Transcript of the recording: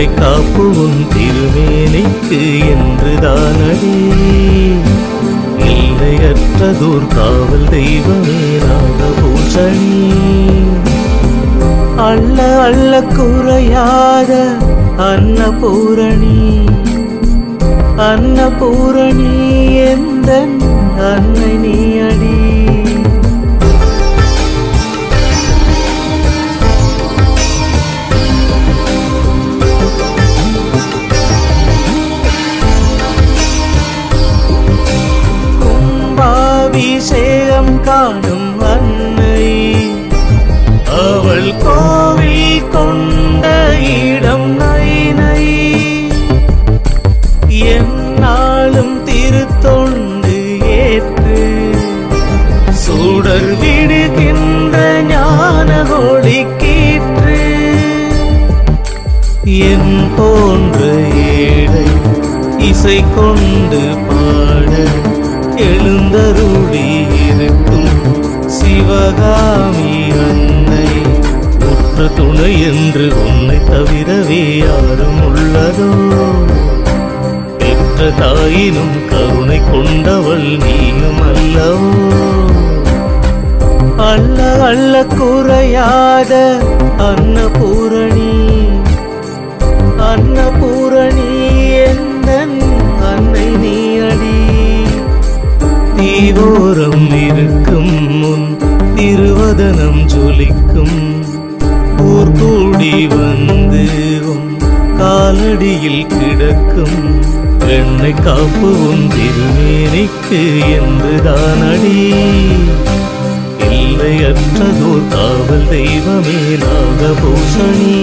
என்னை காப்பு உன் திருமேனிக்கு என்றுதானடி. எல்லையற்றதோர் காவல் தெய்வமே நாகபூஷணி. அள்ள அள்ள குறையாத அன்னபூரணி. அன்னபூரணி எந்தன் அன்னை நீ அடி. கும்பாபிஷேகம் காணும் அன்னை, அவள் கோவில் கொண்ட இடம் நை நை. என்னாலும் திருத்தொண்டு ஏற்று சுடர் விடுகின்ற ஞான ஒளி கீற்று. என் போன்ற ஏழை இசை கொண்டு பாட எழுந்தருளி இருக்கும் சிவகாமி அன்னை. உற்ற துணை என்று உன்னை தவிரவே யாரும் உள்ளதோ? பெற்ற தாயினும் கருணை கொண்டவள் நீயும் அல்லவோ? அள்ள அள்ள குறையாத அன்னபூரணி. அன்னபூரணி எந்தன் அன்னை நீ அடி. தீவோரம் இருக்கும் முன் திருவதனம் ஜொலிக்கும். ஊர் கூடி வந்து காலடியில் கிடக்கும். என்னை காப்பு உன் திருமேனிக்கு என்றுதானடி. எல்லையற்றதோர் காவல் தெய்வமே நாகபூஷணி.